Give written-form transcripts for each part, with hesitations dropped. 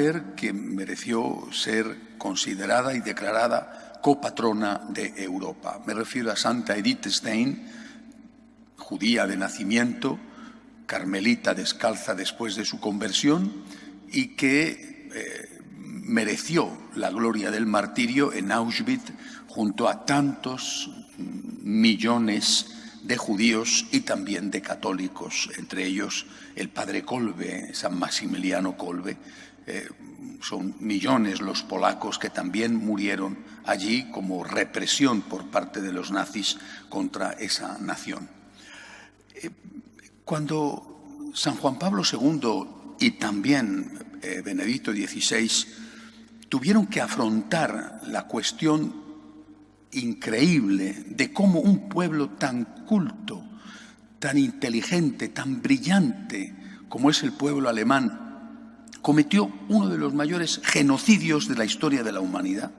mujer que mereció ser considerada y declarada copatrona de Europa. Me refiero a Santa Edith Stein, judía de nacimiento, carmelita descalza después de su conversión y que mereció la gloria del martirio en Auschwitz junto a tantos millones de judíos y también de católicos, entre ellos el padre Kolbe, San Maximiliano Kolbe. Son millones los polacos que también murieron allí como represión por parte de los nazis contra esa nación. Cuando San Juan Pablo II y también Benedicto XVI tuvieron que afrontar la cuestión increíble de cómo un pueblo tan culto, tan inteligente, tan brillante como es el pueblo alemán, cometió uno de los mayores genocidios de la historia de la humanidad.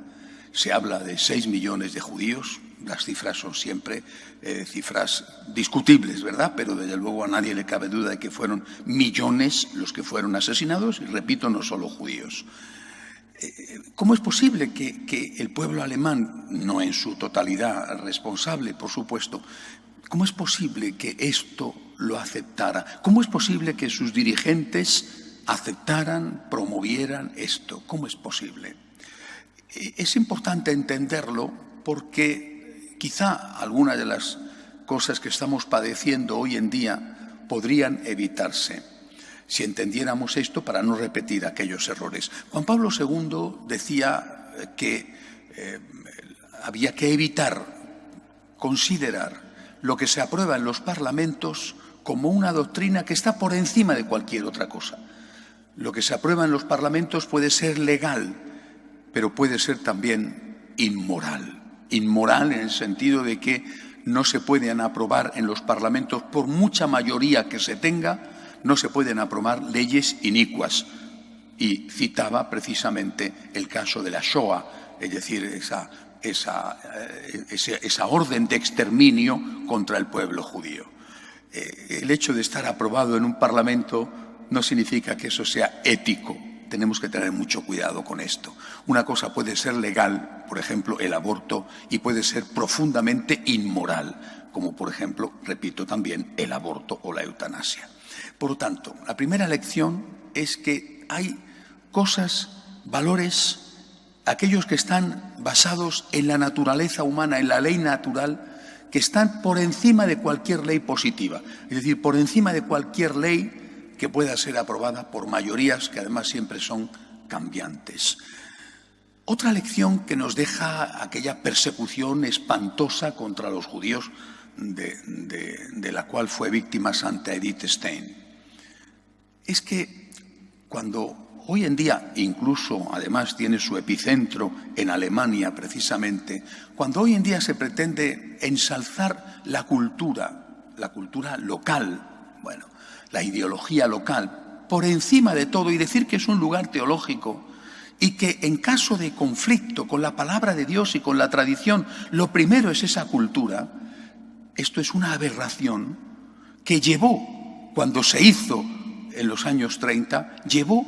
Se habla de 6 millones de judíos. Las cifras son siempre cifras discutibles, ¿verdad? Pero desde luego a nadie le cabe duda de que fueron millones los que fueron asesinados, y repito, no solo judíos. ¿Cómo es posible que el pueblo alemán, no en su totalidad responsable, por supuesto, cómo es posible que esto lo aceptara? ¿Cómo es posible que sus dirigentes aceptaran, promovieran esto? ¿Cómo es posible? Es importante entenderlo porque quizá algunas de las cosas que estamos padeciendo hoy en día podrían evitarse si entendiéramos esto para no repetir aquellos errores. Juan Pablo II decía que había que evitar considerar lo que se aprueba en los parlamentos como una doctrina que está por encima de cualquier otra cosa. Lo que se aprueba en los parlamentos puede ser legal, pero puede ser también inmoral. Inmoral en el sentido de que no se pueden aprobar en los parlamentos, por mucha mayoría que se tenga, no se pueden aprobar leyes inicuas. Y citaba precisamente el caso de la Shoah, es decir, esa orden de exterminio contra el pueblo judío. El hecho de estar aprobado en un parlamento no significa que eso sea ético. Tenemos que tener mucho cuidado con esto. Una cosa puede ser legal, por ejemplo, el aborto, y puede ser profundamente inmoral, como por ejemplo, repito también, el aborto o la eutanasia. Por lo tanto, la primera lección es que hay cosas, valores, aquellos que están basados en la naturaleza humana, en la ley natural, que están por encima de cualquier ley positiva, es decir, por encima de cualquier ley que pueda ser aprobada por mayorías que además siempre son cambiantes. Otra lección que nos deja aquella persecución espantosa contra los judíos de la cual fue víctima Santa Edith Stein es que cuando hoy en día, incluso además tiene su epicentro en Alemania precisamente, cuando hoy en día se pretende ensalzar la cultura local, bueno, la ideología local, por encima de todo, y decir que es un lugar teológico y que en caso de conflicto con la palabra de Dios y con la tradición, lo primero es esa cultura, esto es una aberración que llevó, cuando se hizo en los años 30, llevó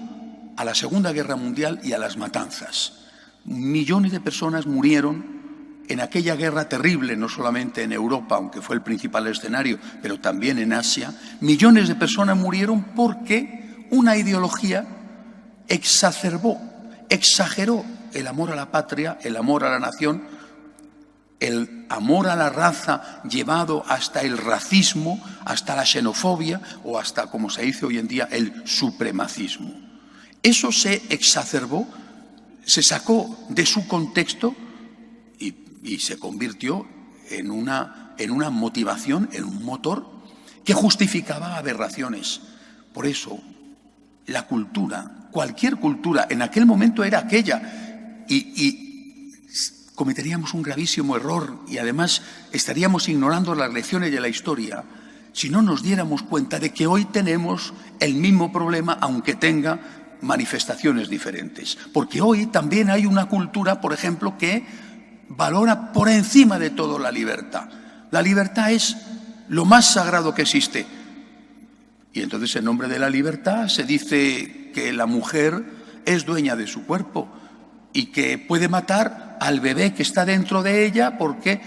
a la Segunda Guerra Mundial y a las matanzas. Millones de personas murieron en aquella guerra terrible, no solamente en Europa, aunque fue el principal escenario, pero también en Asia. Millones de personas murieron porque una ideología exacerbó, exageró el amor a la patria, el amor a la nación, el amor a la raza llevado hasta el racismo, hasta la xenofobia o hasta, como se dice hoy en día, el supremacismo. Eso se exacerbó, se sacó de su contexto y se convirtió en una motivación, en un motor que justificaba aberraciones. Por eso, la cultura, cualquier cultura, en aquel momento era aquella y cometeríamos un gravísimo error y además estaríamos ignorando las lecciones de la historia si no nos diéramos cuenta de que hoy tenemos el mismo problema, aunque tenga manifestaciones diferentes. Porque hoy también hay una cultura, por ejemplo, que valora por encima de todo la libertad. La libertad es lo más sagrado que existe. Y entonces, en nombre de la libertad, se dice que la mujer es dueña de su cuerpo y que puede matar al bebé que está dentro de ella porque,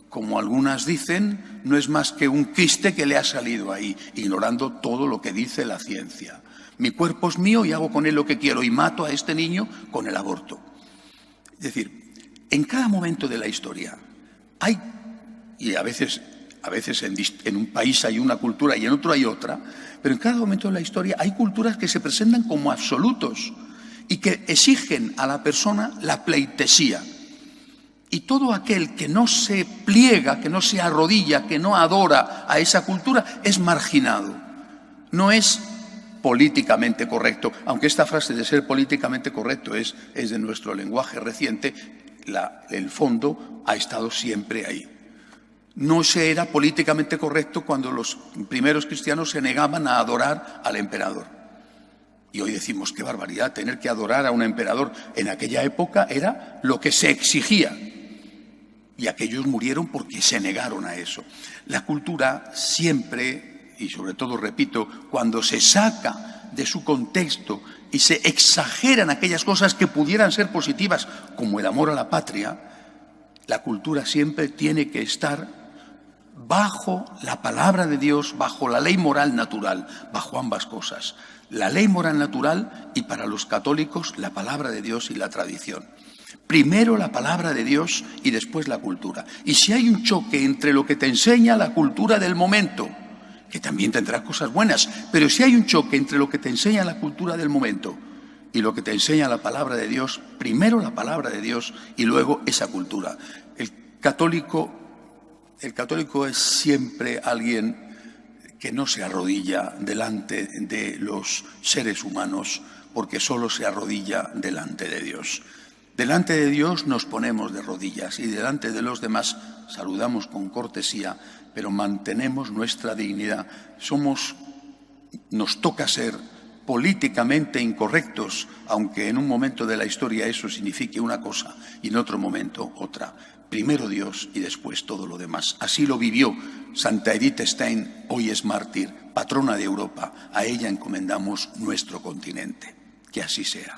como algunas dicen, no es más que un quiste que le ha salido ahí, ignorando todo lo que dice la ciencia. Mi cuerpo es mío y hago con él lo que quiero y mato a este niño con el aborto. Es decir, en cada momento de la historia hay, y a veces en un país hay una cultura y en otro hay otra, pero en cada momento de la historia hay culturas que se presentan como absolutos y que exigen a la persona la pleitesía. Y todo aquel que no se pliega, que no se arrodilla, que no adora a esa cultura, es marginado. No es políticamente correcto, aunque esta frase de ser políticamente correcto es de nuestro lenguaje reciente, el fondo ha estado siempre ahí. No se era políticamente correcto cuando los primeros cristianos se negaban a adorar al emperador. Y hoy decimos, qué barbaridad, tener que adorar a un emperador. En aquella época era lo que se exigía. Y aquellos murieron porque se negaron a eso. La cultura siempre, y sobre todo, repito, cuando se saca de su contexto y se exageran aquellas cosas que pudieran ser positivas, como el amor a la patria, la cultura siempre tiene que estar bajo la palabra de Dios, bajo la ley moral natural, bajo ambas cosas. La ley moral natural y, para los católicos, la palabra de Dios y la tradición. Primero la palabra de Dios y después la cultura. Y si hay un choque entre lo que te enseña la cultura del momento, que también tendrá cosas buenas, pero si hay un choque entre lo que te enseña la cultura del momento y lo que te enseña la palabra de Dios, primero la palabra de Dios y luego esa cultura. El católico es siempre alguien que no se arrodilla delante de los seres humanos, porque solo se arrodilla delante de Dios. Delante de Dios nos ponemos de rodillas y delante de los demás saludamos con cortesía, pero mantenemos nuestra dignidad. Nos toca ser políticamente incorrectos, aunque en un momento de la historia eso signifique una cosa y en otro momento otra. Primero Dios y después todo lo demás. Así lo vivió Santa Edith Stein, hoy es mártir, patrona de Europa. A ella encomendamos nuestro continente. Que así sea.